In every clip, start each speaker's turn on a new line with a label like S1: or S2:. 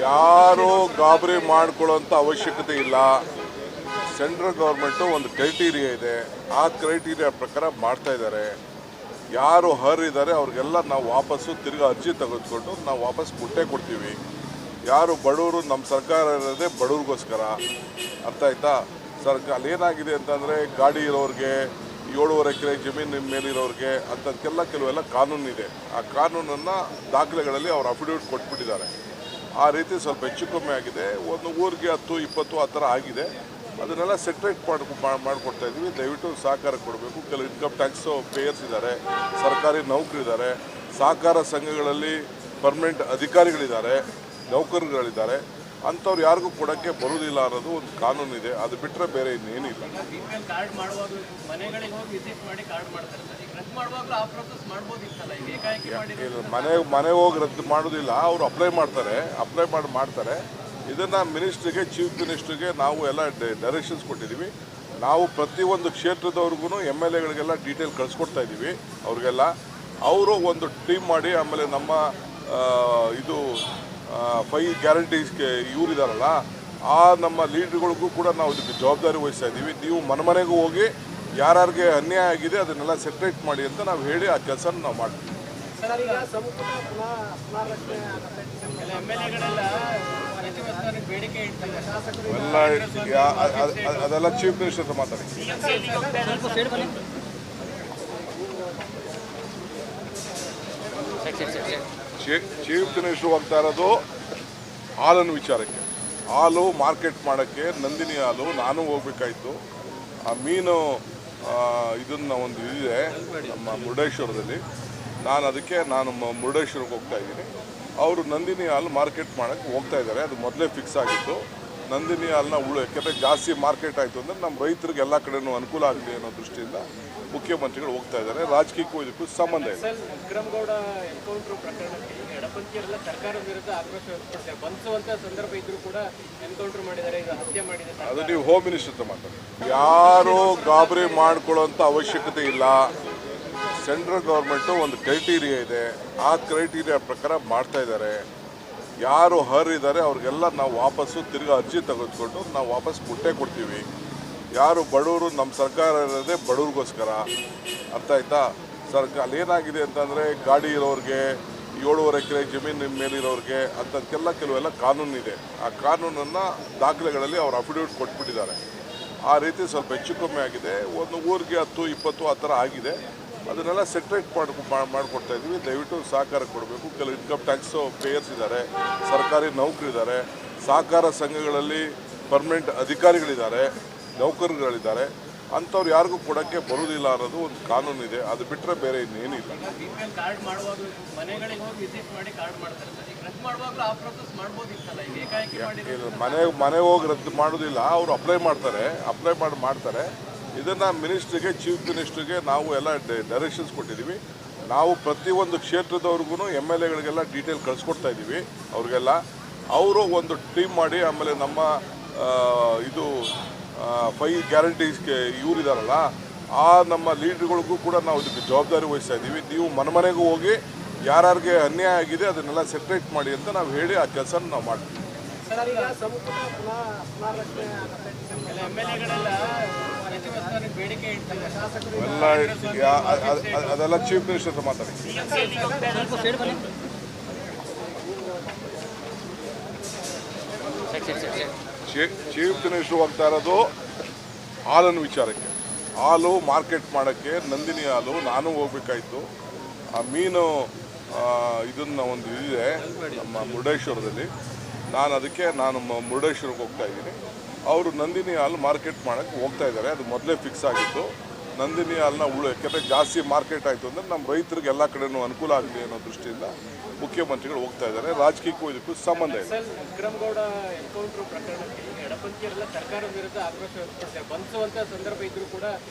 S1: ಯಾರು ಗಾಬರಿ ಮಾಡ್ಕೊಳ್ಳೋಂಥ ಅವಶ್ಯಕತೆ ಇಲ್ಲ. ಸೆಂಟ್ರಲ್ ಗೌರ್ಮೆಂಟು ಒಂದು ಕ್ರೈಟೀರಿಯಾ ಇದೆ, ಆ ಕ್ರೈಟೀರಿಯಾ ಪ್ರಕಾರ ಮಾಡ್ತಾ ಇದ್ದಾರೆ. ಯಾರು ಇದ್ದಾರೆ ಅವ್ರಿಗೆಲ್ಲ ನಾವು ವಾಪಸ್ಸು ತಿರ್ಗಿ ಅರ್ಜಿ ತೆಗೆದುಕೊಂಡು ನಾವು ವಾಪಸ್ ಕೊಡ್ತೀವಿ. ಯಾರು ಬಡವರು, ನಮ್ಮ ಸರ್ಕಾರ ಇರೋದೇ ಬಡವ್ರಿಗೋಸ್ಕರ, ಅರ್ಥ ಆಯ್ತಾ? ಅಲ್ಲಿ ಏನಾಗಿದೆ ಅಂತಂದರೆ ಗಾಡಿ ಇರೋರಿಗೆ, 7.5 ಎಕರೆ ಜಮೀನು ಮೇಲಿರೋರಿಗೆ ಅಂಥದ್ದಕ್ಕೆಲ್ಲ ಕೆಲವೆಲ್ಲ ಕಾನೂನಿದೆ. ಆ ಕಾನೂನನ್ನು ದಾಖಲೆಗಳಲ್ಲಿ ಅವ್ರು ಅಫಿಡವಿಟ್ ಕೊಟ್ಬಿಟ್ಟಿದ್ದಾರೆ. ಆ ರೀತಿ ಸ್ವಲ್ಪ ಹೆಚ್ಚು ಕಮ್ಮಿ ಆಗಿದೆ. ಒಂದು ಊರಿಗೆ 10-20 ಆ ಥರ ಆಗಿದೆ. ಅದನ್ನೆಲ್ಲ ಸೆಟ್ರೇಟ್ ಮಾಡಿಕೊಡ್ತಾ ಇದ್ವಿ. ದಯವಿಟ್ಟು ಸಹಕಾರ ಕೊಡಬೇಕು. ಕೆಲವು ಇನ್ಕಮ್ ಟ್ಯಾಕ್ಸು ಪೇಯರ್ಸ್ ಇದ್ದಾರೆ, ಸರ್ಕಾರಿ ನೌಕರಿದ್ದಾರೆ, ಸಹಕಾರ ಸಂಘಗಳಲ್ಲಿ ಪರ್ಮನೆಂಟ್ ಅಧಿಕಾರಿಗಳಿದ್ದಾರೆ, ನೌಕರರುಗಳಿದ್ದಾರೆ. ಅಂಥವ್ರು ಯಾರಿಗೂ ಕೊಡೋಕ್ಕೆ ಬರುವುದಿಲ್ಲ ಅನ್ನೋದು ಒಂದು ಕಾನೂನಿದೆ. ಅದು ಬಿಟ್ಟರೆ ಬೇರೆ ಇನ್ನೇನಿಲ್ಲ. ಮನೆ ಹೋಗಿ ರದ್ದು ಮಾಡೋದಿಲ್ಲ, ಅವರು ಅಪ್ಲೈ ಮಾಡ್ತಾರೆ. ಇದನ್ನು ಮಿನಿಸ್ಟ್ರಿಗೆ, ಚೀಫ್ ಮಿನಿಸ್ಟ್ರಿಗೆ ನಾವು ಎಲ್ಲ ಡೈರೆಕ್ಷನ್ಸ್ ಕೊಟ್ಟಿದ್ದೀವಿ. ನಾವು ಪ್ರತಿಯೊಂದು ಕ್ಷೇತ್ರದವ್ರಿಗೂ MLAಗಳಿಗೆಲ್ಲ ಡೀಟೇಲ್ ಕಳಿಸ್ಕೊಡ್ತಾ ಇದ್ದೀವಿ. ಅವ್ರಿಗೆಲ್ಲ ಅವರು ಒಂದು ಟೀಮ್ ಮಾಡಿ, ಆಮೇಲೆ ನಮ್ಮ ಇದು 5 ಗ್ಯಾರಂಟೀಸ್ಗೆ ಇವರಿದಾರಲ್ಲ, ಆ ನಮ್ಮ ಲೀಡ್ರ್ಗಳಿಗೂ ಕೂಡ ನಾವು ಇದಕ್ಕೆ ಜವಾಬ್ದಾರಿ ವಹಿಸ್ತಾ ಇದ್ದೀವಿ. ನೀವು ಮನೆಗೂ ಹೋಗಿ ಯಾರ್ಯಾರಿಗೆ ಅನ್ಯಾಯ ಆಗಿದೆ ಅದನ್ನೆಲ್ಲ ಸೆಟ್ರೇಟ್ ಮಾಡಿ ಅಂತ ನಾವು ಹೇಳಿ ಆ ಕೆಲಸ ನಾವು ಮಾಡ್ತೀವಿ. ಅದೆಲ್ಲ ಚೀಫ್ ಮಿನಿಸ್ಟರ್ ಹತ್ರ ಮಾತಾಡಿ. ಚೀಫ್ ಮಿನಿಸ್ಟರ್ ಹೋಗ್ತಾ ಇರೋದು ಹಾಲನ್ನು ವಿಚಾರಕ್ಕೆ. ಹಾಲು ಮಾರ್ಕೆಟ್ ಮಾಡೋಕ್ಕೆ ನಂದಿನಿ ಹಾಲು ನಾನು ಹೋಗ್ಬೇಕಾಯ್ತು. ಆ ಮೀನು ಇದನ್ನು ಒಂದು ಇದೆ ನಮ್ಮ ಮುರುಡೇಶ್ವರದಲ್ಲಿ, ನಾನು ಮುರುಡೇಶ್ವರಕ್ಕೆ ಹೋಗ್ತಾ ಇದ್ದೀನಿ. ಅವರು ನಂದಿನಿ ಹಾಲು ಮಾರ್ಕೆಟ್ ಮಾಡೋಕ್ಕೆ ಹೋಗ್ತಾ ಇದ್ದಾರೆ. ಅದು ಮೊದಲೇ ಫಿಕ್ಸ್ ಆಗಿತ್ತು. ನಂದಿನಿ ಹಾಲನ್ನ ಯಾಕೆಂದರೆ ಜಾಸ್ತಿ ಮಾರ್ಕೆಟ್ ಆಯಿತು ಅಂದರೆ ನಮ್ಮ ರೈತರಿಗೆ ಎಲ್ಲ ಕಡೆಯೂ ಅನುಕೂಲ ಆಗಲಿ ಅನ್ನೋ ದೃಷ್ಟಿಯಿಂದ ಮುಖ್ಯಮಂತ್ರಿಗಳು ಹೋಗ್ತಾ ಇದ್ದಾರೆ. ರಾಜಕೀಯಕ್ಕೂ ಇದಕ್ಕೂ ಸಂಬಂಧ ಇದೆ.
S2: ವಿಕ್ರಮಗೌಡ ಎನ್ಕೌಂಟರ್ ಪ್ರಕರಣಕ್ಕೆ ಎಡಪಂಥೀಯರೆಲ್ಲ ಸರ್ಕಾರದ ವಿರುದ್ಧ ಆಕ್ರೋಶ ವ್ಯಕ್ತಪಡಿಸಿದ್ದಾರೆ. ಬಂಧಿಸುವಂಥ ಸಂದರ್ಭ ಇದ್ರೂ ಕೂಡ ಎನ್ಕೌಂಟರ್ ಮಾಡಿದ್ದಾರೆ, ಇದು ಹತ್ಯೆ ಮಾಡಿದ್ದಾರೆ.
S1: ಅದು ನೀವು ಹೋಮ್ ಮಿನಿಸ್ಟರ್ ಹತ್ರ ಮಾತಾಡಿ. ಯಾರು ಗಾಬರಿ ಮಾಡ್ಕೊಳ್ಳೋಂಥ ಅವಶ್ಯಕತೆ ಇಲ್ಲ. ಸೆಂಟ್ರಲ್ ಗೌರ್ಮೆಂಟು ಒಂದು ಕ್ರೈಟೀರಿಯಾ ಇದೆ, ಆ ಕ್ರೈಟೀರಿಯಾ ಪ್ರಕಾರ ಮಾಡ್ತಾ ಇದ್ದಾರೆ. ಯಾರು ಇದ್ದಾರೆ ಅವ್ರಿಗೆಲ್ಲ ನಾವು ವಾಪಸ್ಸು ತಿರ್ಗಿ ಅರ್ಜಿ ತೆಗೆದುಕೊಂಡು ನಾವು ವಾಪಸ್ ಕೊಡ್ತೀವಿ. ಯಾರು ಬಡವರು, ನಮ್ಮ ಸರ್ಕಾರ ಇರೋದೇ ಬಡವ್ರಿಗೋಸ್ಕರ, ಅರ್ಥ ಆಯ್ತಾ? ಅಲ್ಲಿ ಏನಾಗಿದೆ ಅಂತಂದರೆ ಗಾಡಿ ಇರೋರಿಗೆ, 7.5 ಎಕರೆ ಜಮೀನು ಮೇಲಿರೋರಿಗೆ ಅಂಥದ್ದಕ್ಕೆಲ್ಲ ಕೆಲವೆಲ್ಲ ಕಾನೂನಿದೆ. ಆ ಕಾನೂನನ್ನು ದಾಖಲೆಗಳಲ್ಲಿ ಅವ್ರು ಅಫಿಡವಿಟ್ ಕೊಟ್ಬಿಟ್ಟಿದ್ದಾರೆ. ಆ ರೀತಿ ಸ್ವಲ್ಪ ಹೆಚ್ಚು ಕಮ್ಮಿ ಆಗಿದೆ. ಒಂದು ಊರಿಗೆ 10-20 ಆ ಥರ ಆಗಿದೆ. ಅದನ್ನೆಲ್ಲ ಸೆಟ್ರೇಟ್ ಮಾಡಿಕೊಡ್ತಾ ಇದ್ವಿ. ದಯವಿಟ್ಟು ಸಹಕಾರ ಕೊಡಬೇಕು. ಕೆಲವು ಇನ್ಕಮ್ ಟ್ಯಾಕ್ಸು ಪೇಯರ್ಸ್ ಇದ್ದಾರೆ, ಸರ್ಕಾರಿ ನೌಕರಿದ್ದಾರೆ, ಸಹಕಾರ ಸಂಘಗಳಲ್ಲಿ ಪರ್ಮನೆಂಟ್ ಅಧಿಕಾರಿಗಳಿದ್ದಾರೆ, ನೌಕರರುಗಳಿದ್ದಾರೆ. ಅಂಥವ್ರು ಯಾರಿಗೂ ಕೊಡೋಕ್ಕೆ ಬರುವುದಿಲ್ಲ ಅನ್ನೋದು ಒಂದು ಕಾನೂನಿದೆ. ಅದು ಬಿಟ್ಟರೆ ಬೇರೆ ಇನ್ನೇನಿಲ್ಲ. ಮನೆ ಹೋಗಿ ರದ್ದು ಮಾಡೋದಿಲ್ಲ, ಅವರು ಅಪ್ಲೈ ಮಾಡ್ತಾರೆ. ಇದನ್ನು ಮಿನಿಸ್ಟ್ರಿಗೆ, ಚೀಫ್ ಮಿನಿಸ್ಟ್ರಿಗೆ ನಾವು ಎಲ್ಲ ಡೈರೆಕ್ಷನ್ಸ್ ಕೊಟ್ಟಿದ್ದೀವಿ. ನಾವು ಪ್ರತಿಯೊಂದು ಕ್ಷೇತ್ರದವ್ರಿಗೂ MLAಗಳಿಗೆಲ್ಲ ಡೀಟೇಲ್ ಕಳಿಸ್ಕೊಡ್ತಾ ಇದ್ದೀವಿ. ಅವ್ರಿಗೆಲ್ಲ ಅವರು ಒಂದು ಟೀಮ್ ಮಾಡಿ, ಆಮೇಲೆ ನಮ್ಮ ಇದು 5 ಗ್ಯಾರಂಟೀಸ್ಗೆ ಇವರಿದಾರಲ್ಲ, ಆ ನಮ್ಮ ಲೀಡ್ರ್ಗಳಿಗೂ ಕೂಡ ನಾವು ಇದಕ್ಕೆ ಜವಾಬ್ದಾರಿ ವಹಿಸ್ತಾ ಇದ್ದೀವಿ. ನೀವು ಮನೆಗೂ ಹೋಗಿ ಯಾರ್ಯಾರಿಗೆ ಅನ್ಯಾಯ ಆಗಿದೆ ಅದನ್ನೆಲ್ಲ ಸೆಟ್ರೇಟ್ ಮಾಡಿ ಅಂತ ನಾವು ಹೇಳಿ ಆ ಕೆಲಸ ನಾವು ಮಾಡ್ತೀವಿ. ಅದೆಲ್ಲ ಚೀಫ್ ಮಿನಿಸ್ಟರ್ ಹತ್ರ ಮಾತಾಡಿ. ಚೀಫ್ ಮಿನಿಸ್ಟರ್ ಹೋಗ್ತಾ ಇರೋದು ಹಾಲನ್ನು ವಿಚಾರಕ್ಕೆ. ಹಾಲು ಮಾರ್ಕೆಟ್ ಮಾಡೋಕ್ಕೆ ನಂದಿನಿ ಹಾಲು ನಾನು ಹೋಗ್ಬೇಕಾಯ್ತು. ಆ ಮೀನು ಇದನ್ನು ಒಂದು ಇದೆ ನಮ್ಮ ಮುರುಡೇಶ್ವರದಲ್ಲಿ, ನಾನು ಮುರುಡೇಶ್ವರಕ್ಕೆ ಹೋಗ್ತಾ ಇದ್ದೀನಿ. ಅವರು ನಂದಿನಿ ಹಾಲು ಮಾರ್ಕೆಟ್ ಮಾಡೋಕ್ಕೆ ಹೋಗ್ತಾ ಇದ್ದಾರೆ. ಅದು ಮೊದಲೇ ಫಿಕ್ಸ್ ಆಗಿತ್ತು. ನಂದಿನಿ ಹಾಲನ್ನ ಯಾಕೆಂದರೆ ಜಾಸ್ತಿ ಮಾರ್ಕೆಟ್ ಆಯಿತು ಅಂದರೆ ನಮ್ಮ ರೈತರಿಗೆ ಎಲ್ಲ ಕಡೆಯೂ ಅನುಕೂಲ ಆಗಲಿ ಅನ್ನೋ ದೃಷ್ಟಿಯಿಂದ ಮುಖ್ಯಮಂತ್ರಿಗಳು ಹೋಗ್ತಾ ಇದ್ದಾರೆ. ರಾಜಕೀಯಕ್ಕೂ ಇದಕ್ಕೂ ಸಂಬಂಧ ಇದೆ.
S2: ವಿಕ್ರಮಗೌಡ ಎನ್ಕೌಂಟರ್ ಪ್ರಕರಣಕ್ಕೆ ಎಡಪಂಥೀಯರೆಲ್ಲ ಸರ್ಕಾರದ ವಿರುದ್ಧ ಆಕ್ರೋಶ ವ್ಯಕ್ತಪಡಿಸಿದ್ದಾರೆ. ಬಂಧಿಸುವಂಥ ಸಂದರ್ಭ ಇದ್ರೂ ಕೂಡ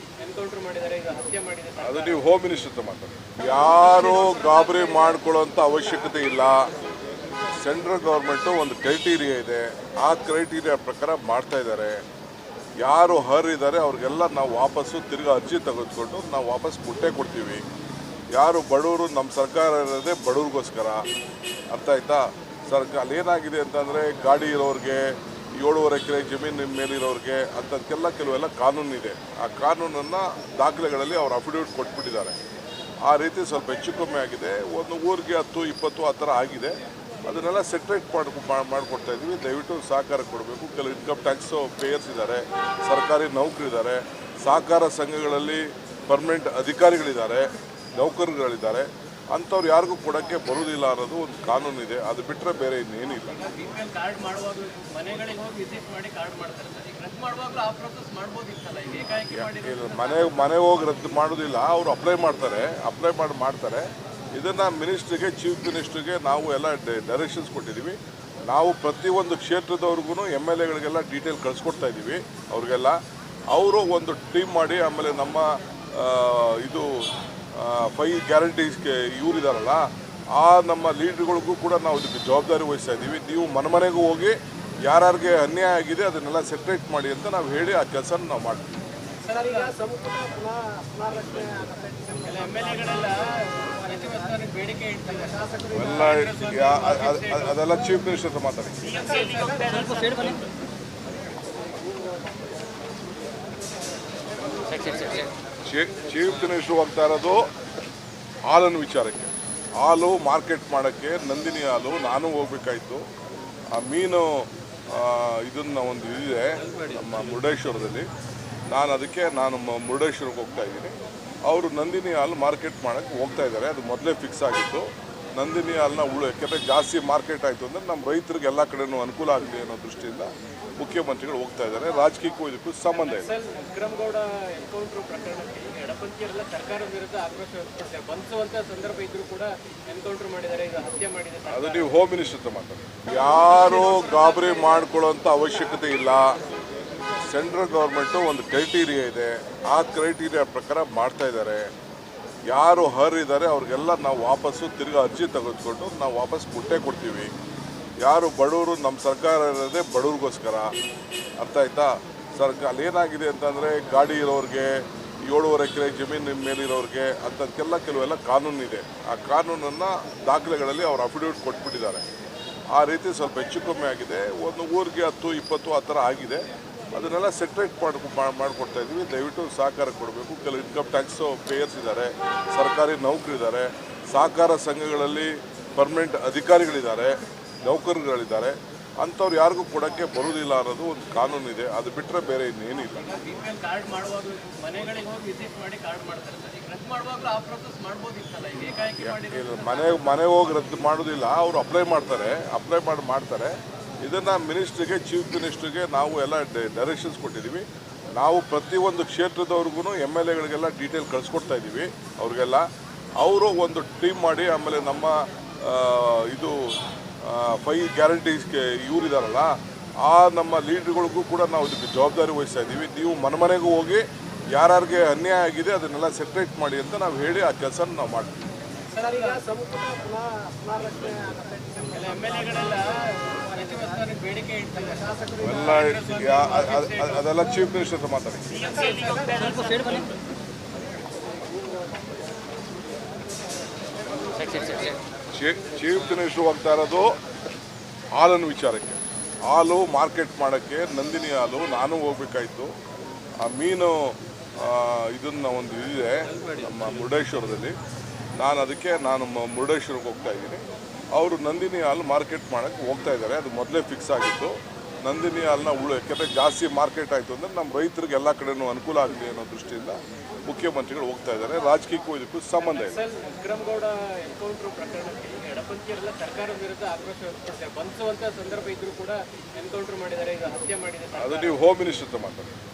S2: ಎನ್ಕೌಂಟರ್ ಮಾಡಿದ್ದಾರೆ, ಇದು ಹತ್ಯೆ ಮಾಡಿದ್ದಾರೆ.
S1: ಅದು ನೀವು ಹೋಮ್ ಮಿನಿಸ್ಟರ್ ಹತ್ರ ಮಾತಾಡಿ. ಯಾರು ಗಾಬರಿ ಮಾಡ್ಕೊಳ್ಳೋಂಥ ಅವಶ್ಯಕತೆ ಇಲ್ಲ. ಸೆಂಟ್ರಲ್ ಗೌರ್ಮೆಂಟು ಒಂದು ಕ್ರೈಟೀರಿಯಾ ಇದೆ, ಆ ಕ್ರೈಟೀರಿಯಾ ಪ್ರಕಾರ ಮಾಡ್ತಾ ಇದ್ದಾರೆ. ಯಾರು ಇದ್ದಾರೆ ಅವ್ರಿಗೆಲ್ಲ ನಾವು ವಾಪಸ್ಸು ತಿರ್ಗಿ ಅರ್ಜಿ ತೆಗೆದುಕೊಂಡು ನಾವು ವಾಪಸ್ ಕೊಡ್ತೀವಿ. ಯಾರು ಬಡವರು, ನಮ್ಮ ಸರ್ಕಾರ ಇರೋದೇ ಬಡವ್ರಿಗೋಸ್ಕರ, ಅರ್ಥ ಆಯ್ತಾ? ಸರ್ಕಾರ ಅಲ್ಲೇನಾಗಿದೆ ಅಂತಂದರೆ ಗಾಡಿ ಇರೋರಿಗೆ 7.5 ಎಕರೆ ಜಮೀನು ಮೇಲಿರೋರಿಗೆ ಅಂಥದ್ದಕ್ಕೆಲ್ಲ ಕೆಲವೆಲ್ಲ ಕಾನೂನಿದೆ. ಆ ಕಾನೂನನ್ನು ದಾಖಲೆಗಳಲ್ಲಿ ಅವ್ರು ಅಫಿಡವಿಟ್ ಕೊಟ್ಬಿಟ್ಟಿದ್ದಾರೆ. ಆ ರೀತಿ ಸ್ವಲ್ಪ ಹೆಚ್ಚು ಕಮ್ಮಿ ಆಗಿದೆ. ಒಂದು ಊರಿಗೆ 10-20 ಆ ಥರ ಆಗಿದೆ. ಅದನ್ನೆಲ್ಲ ಸೆಟ್ರೇಟ್ ಮಾಡಿಕೊಡ್ತಾ ಇದ್ದೀವಿ. ದಯವಿಟ್ಟು ಸಹಕಾರ ಕೊಡಬೇಕು. ಕೆಲವು ಇನ್ಕಮ್ ಟ್ಯಾಕ್ಸು ಪೇಯರ್ಸ್ ಇದ್ದಾರೆ, ಸರ್ಕಾರಿ ನೌಕರಿದ್ದಾರೆ, ಸಹಕಾರ ಸಂಘಗಳಲ್ಲಿ ಪರ್ಮನೆಂಟ್ ಅಧಿಕಾರಿಗಳಿದ್ದಾರೆ, ನೌಕರರುಗಳಿದ್ದಾರೆ. ಅಂಥವ್ರು ಯಾರಿಗೂ ಕೊಡೋಕ್ಕೆ ಬರೋದಿಲ್ಲ ಅನ್ನೋದು ಒಂದು ಕಾನೂನಿದೆ. ಅದು ಬಿಟ್ಟರೆ ಬೇರೆ ಇನ್ನೇನಿಲ್ಲ.
S2: BPL ಕಾರ್ಡ್ ಮಾಡುವಾಗ ಮನೆಗಳಿಗೆ ಹೋಗಿ ವಿಸಿಟ್ ಮಾಡಿ ಕಾರ್ಡ್ ಮಾಡ್ತಾರೆ ಸರ್. ಈಗ ರದ್ದು ಮಾಡುವಾಗಲೂ ಆ ಪ್ರೋಸೆಸ್ ಮಾಡ್ಬೋದಿತ್ತಲ್ಲ, ಈಗ ಏಕಾಏಕಿ ಮಾಡಿದ್ರೆ
S1: ಮನೆ ಹೋಗಿ ರದ್ದು ಮಾಡೋದಿಲ್ಲ. ಅವರು ಅಪ್ಲೈ ಮಾಡ್ತಾರೆ. ಇದನ್ನು ಮಿನಿಸ್ಟ್ರಿಗೆ, ಚೀಫ್ ಮಿನಿಸ್ಟ್ರಿಗೆ ನಾವು ಎಲ್ಲ ಡೈರೆಕ್ಷನ್ಸ್ ಕೊಟ್ಟಿದ್ದೀವಿ. ನಾವು ಪ್ರತಿಯೊಂದು ಕ್ಷೇತ್ರದವ್ರಿಗೂ MLAಗಳಿಗೆಲ್ಲ ಡೀಟೇಲ್ ಕಳಿಸ್ಕೊಡ್ತಾ ಇದ್ದೀವಿ. ಅವ್ರಿಗೆಲ್ಲ ಅವರು ಒಂದು ಟೀಮ್ ಮಾಡಿ, ಆಮೇಲೆ ನಮ್ಮ ಇದು 5 ಗ್ಯಾರಂಟೀಸ್ಗೆ ಇವರಿದಾರಲ್ಲ, ಆ ನಮ್ಮ ಲೀಡ್ರ್ಗಳಿಗೂ ಕೂಡ ನಾವು ಇದಕ್ಕೆ ಜವಾಬ್ದಾರಿ ವಹಿಸ್ತಾ ಇದ್ದೀವಿ. ನೀವು ಮನೆಗೂ ಹೋಗಿ ಯಾರ್ಯಾರಿಗೆ ಅನ್ಯಾಯ ಆಗಿದೆ ಅದನ್ನೆಲ್ಲ ಸೆಟ್ರೇಟ್ ಮಾಡಿ ಅಂತ ನಾವು ಹೇಳಿ ಆ ಕೆಲಸನ ನಾವು ಮಾಡ್ತೀವಿ.
S2: ಬೇಡಿಕೆ ಇಡ್ತಾರೆ
S1: ಅದೆಲ್ಲ ಚೀಫ್ ಮಿನಿಸ್ಟರ್ ಹತ್ರ ಮಾತಾಡಿ. ಚೀಫ್ ಮಿನಿಸ್ಟರ್ ಹೋಗ್ತಾ ಇರೋದು ಹಾಲನ್ನು ವಿಚಾರಕ್ಕೆ. ಹಾಲು ಮಾರ್ಕೆಟ್ ಮಾಡೋಕ್ಕೆ ನಂದಿನಿ ಹಾಲು ನಾನು ಹೋಗ್ಬೇಕಾಯ್ತು. ಆ ಮೀನು ಇದನ್ನು ಒಂದು ಇದಿದೆ ನಮ್ಮ ಮುರುಡೇಶ್ವರದಲ್ಲಿ. ನಾನು ಮುರುಡೇಶ್ವರಕ್ಕೆ ಹೋಗ್ತಾ ಇದ್ದೀನಿ. ಅವರು ನಂದಿನಿ ಹಾಲು ಮಾರ್ಕೆಟ್ ಮಾಡೋಕ್ಕೆ ಹೋಗ್ತಾ ಇದ್ದಾರೆ. ಅದು ಮೊದಲೇ ಫಿಕ್ಸ್ ಆಗಿತ್ತು. ನಂದಿನಿ ಹಾಲನ್ನ ಯಾಕೆಂದರೆ ಜಾಸ್ತಿ ಮಾರ್ಕೆಟ್ ಆಯಿತು ಅಂದರೆ ನಮ್ಮ ರೈತರಿಗೆ ಎಲ್ಲ ಕಡೆಯೂ ಅನುಕೂಲ ಆಗಲಿ ಅನ್ನೋ ದೃಷ್ಟಿಯಿಂದ ಮುಖ್ಯಮಂತ್ರಿಗಳು ಹೋಗ್ತಾ ಇದ್ದಾರೆ. ರಾಜಕೀಯಕ್ಕೂ ಇದಕ್ಕೂ ಸಂಬಂಧ ಇದೆ.
S2: ವಿಕ್ರಮಗೌಡ ಎನ್ಕೌಂಟರ್ ಪ್ರಕರಣಕ್ಕೆ ಎಡಪಂಥೀಯರೆಲ್ಲ ಸರ್ಕಾರದ ವಿರುದ್ಧ ಆಕ್ರೋಶ ವ್ಯಕ್ತಪಡಿಸಿದ್ದಾರೆ. ಬಂಧಿಸುವಂತ ಸಂದರ್ಭ ಇದ್ರೂ ಕೂಡ ಎನ್ಕೌಂಟರ್ ಮಾಡಿದ್ದಾರೆ, ಈಗ ಹತ್ಯೆ ಮಾಡಿದ್ದಾರೆ.
S1: ಅದು ನೀವು ಹೋಮ್ ಮಿನಿಸ್ಟರ್ ಹತ್ರ ಮಾತಾಡಿ. ಯಾರು ಗಾಬರಿ ಮಾಡ್ಕೊಳ್ಳೋಂಥ ಅವಶ್ಯಕತೆ ಇಲ್ಲ. ಸೆಂಟ್ರಲ್ ಗೌರ್ಮೆಂಟು ಒಂದು ಕ್ರೈಟೀರಿಯಾ ಇದೆ. ಆ ಕ್ರೈಟೀರಿಯಾ ಪ್ರಕಾರ ಮಾಡ್ತಾ ಇದ್ದಾರೆ. ಯಾರು ಇದ್ದಾರೆ ಅವ್ರಿಗೆಲ್ಲ ನಾವು ವಾಪಸ್ಸು ತಿರ್ಗಿ ಅರ್ಜಿ ತೆಗೆದುಕೊಂಡು ನಾವು ವಾಪಸ್ ಕೊಡ್ತೀವಿ. ಯಾರು ಬಡವರು, ನಮ್ಮ ಸರ್ಕಾರ ಇರೋದೇ ಬಡವ್ರಿಗೋಸ್ಕರ. ಅರ್ಥ ಆಯ್ತಾ? ಅಲ್ಲೇನಾಗಿದೆ ಅಂತಂದರೆ ಗಾಡಿ ಇರೋರಿಗೆ, 7.5 ಎಕರೆ ಜಮೀನು ಮೇಲಿರೋರಿಗೆ ಅಂಥದ್ದಕ್ಕೆಲ್ಲ ಕೆಲವೆಲ್ಲ ಕಾನೂನಿದೆ. ಆ ಕಾನೂನನ್ನು ದಾಖಲೆಗಳಲ್ಲಿ ಅವ್ರು ಅಫಿಡವಿಟ್ ಕೊಟ್ಬಿಟ್ಟಿದ್ದಾರೆ. ಆ ರೀತಿ ಸ್ವಲ್ಪ ಹೆಚ್ಚು ಕಮ್ಮಿ ಆಗಿದೆ. ಒಂದು ಊರಿಗೆ 10-20 ಆ ಥರ ಆಗಿದೆ. ಅದನ್ನೆಲ್ಲ ಸೆಟ್ರೇಟ್ ಮಾಡಿಕೊಡ್ತಾ ಇದ್ದೀವಿ. ದಯವಿಟ್ಟು ಸಹಕಾರ ಕೊಡಬೇಕು. ಕೆಲವು ಇನ್ಕಮ್ ಟ್ಯಾಕ್ಸು ಪೇಯರ್ಸ್ ಇದ್ದಾರೆ, ಸರ್ಕಾರಿ ನೌಕರಿದ್ದಾರೆ, ಸಹಕಾರ ಸಂಘಗಳಲ್ಲಿ ಪರ್ಮನೆಂಟ್ ಅಧಿಕಾರಿಗಳಿದ್ದಾರೆ, ನೌಕರರುಗಳಿದ್ದಾರೆ. ಅಂಥವ್ರು ಯಾರಿಗೂ ಕೊಡೋಕ್ಕೆ ಬರೋದಿಲ್ಲ ಅನ್ನೋದು ಒಂದು ಕಾನೂನಿದೆ. ಅದು ಬಿಟ್ಟರೆ ಬೇರೆ ಇನ್ನೇನಿಲ್ಲ.
S2: BPL ಕಾರ್ಡ್ ಮಾಡುವಾಗಲೂ ಮನೆಗಳಿಗೆ ಹೋಗಿ ವಿಸಿಟ್ ಮಾಡಿ ಕಾರ್ಡ್ ಮಾಡ್ತಾರೆ ಸರ್. ಈಗ ರದ್ದು ಮಾಡುವಾಗಲೂ ಆ ಪ್ರೋಸೆಸ್ ಮಾಡ್ಬೋದಿತ್ತಲ್ಲ, ಈಗ ಏಕಾಏಕಿ ಮಾಡಿದ್ರೆ
S1: ಮನೆ ಹೋಗಿ ರದ್ದು ಮಾಡೋದಿಲ್ಲ. ಅವರು ಅಪ್ಲೈ ಮಾಡ್ತಾರೆ. ಇದನ್ನು ಮಿನಿಸ್ಟ್ರಿಗೆ, ಚೀಫ್ ಮಿನಿಸ್ಟ್ರಿಗೆ ನಾವು ಎಲ್ಲ ಡೈರೆಕ್ಷನ್ಸ್ ಕೊಟ್ಟಿದ್ದೀವಿ. ನಾವು ಪ್ರತಿಯೊಂದು ಕ್ಷೇತ್ರದವ್ರಿಗೂ MLAಗಳಿಗೆಲ್ಲ ಡೀಟೇಲ್ ಕಳಿಸ್ಕೊಡ್ತಾ ಇದ್ದೀವಿ. ಅವ್ರಿಗೆಲ್ಲ ಅವರು ಒಂದು ಟೀಮ್ ಮಾಡಿ, ಆಮೇಲೆ ನಮ್ಮ ಇದು 5 ಗ್ಯಾರಂಟೀಸ್ಗೆ ಇವರಿದಾರಲ್ಲ, ಆ ನಮ್ಮ ಲೀಡ್ರ್ಗಳಿಗೂ ಕೂಡ ನಾವು ಇದಕ್ಕೆ ಜವಾಬ್ದಾರಿ ವಹಿಸ್ತಾ ಇದ್ದೀವಿ. ನೀವು ಮನೆಗೂ ಹೋಗಿ ಯಾರ್ಯಾರಿಗೆ ಅನ್ಯಾಯ ಆಗಿದೆ ಅದನ್ನೆಲ್ಲ ಸೆಟ್ರೇಟ್ ಮಾಡಿ ಅಂತ ನಾವು ಹೇಳಿ ಆ ಕೆಲಸನ ನಾವು ಮಾಡ್ತೀವಿ.
S2: ಬೇಡಿಕೆ ಇಡ್ತಾರೆ
S1: ಅದೆಲ್ಲ ಚೀಫ್ ಮಿನಿಸ್ಟರ್ ಹತ್ರ ಮಾತಾಡಿ. ಚೀಫ್ ಮಿನಿಸ್ಟರ್ ಹೋಗ್ತಾ ಇರೋದು ಹಾಲನ್ನು ವಿಚಾರಕ್ಕೆ. ಹಾಲು ಮಾರ್ಕೆಟ್ ಮಾಡೋಕ್ಕೆ ನಂದಿನಿ ಹಾಲು ನಾನು ಹೋಗ್ಬೇಕಾಯ್ತು. ಆ ಮೀನು ಇದನ್ನು ಒಂದು ಇದಿದೆ ನಮ್ಮ ಮುರುಡೇಶ್ವರದಲ್ಲಿ. ನಾನು ಮುರುಡೇಶ್ವರಕ್ಕೆ ಹೋಗ್ತಾ ಇದ್ದೀನಿ. ಅವರು ನಂದಿನಿ ಹಾಲು ಮಾರ್ಕೆಟ್ ಮಾಡೋಕ್ಕೆ ಹೋಗ್ತಾ ಇದ್ದಾರೆ. ಅದು ಮೊದಲೇ ಫಿಕ್ಸ್ ಆಗಿತ್ತು. ನಂದಿನಿ ಹಾಲನ್ನ ಯಾಕೆಂದರೆ ಜಾಸ್ತಿ ಮಾರ್ಕೆಟ್ ಆಯಿತು ಅಂದರೆ ನಮ್ಮ ರೈತರಿಗೆ ಎಲ್ಲ ಕಡೆಯೂ ಅನುಕೂಲ ಆಗಲಿ ಅನ್ನೋ ದೃಷ್ಟಿಯಿಂದ ಮುಖ್ಯಮಂತ್ರಿಗಳು ಹೋಗ್ತಾ ಇದ್ದಾರೆ. ರಾಜಕೀಯಕ್ಕೂ ಇದಕ್ಕೂ ಸಂಬಂಧ ಇದೆ.
S2: ವಿಕ್ರಮಗೌಡ ಎನ್ಕೌಂಟರ್ ಪ್ರಕರಣಕ್ಕೆ ಎಡಪಂಥೀಯರೆಲ್ಲ ಸರ್ಕಾರದ ವಿರುದ್ಧ ಆಕ್ರೋಶ ವ್ಯಕ್ತಪಡಿಸಿದ್ದಾರೆ. ಬಂಧಿಸುವಂತ ಸಂದರ್ಭ ಇದ್ರೂ ಕೂಡ ಎನ್ಕೌಂಟರ್ ಮಾಡಿದ್ದಾರೆ, ಈಗ ಹತ್ಯೆ ಮಾಡಿದ್ದಾರೆ.
S1: ಅದು ನೀವು ಹೋಮ್ ಮಿನಿಸ್ಟರ್ ಹತ್ರ ಮಾತಾಡಿ.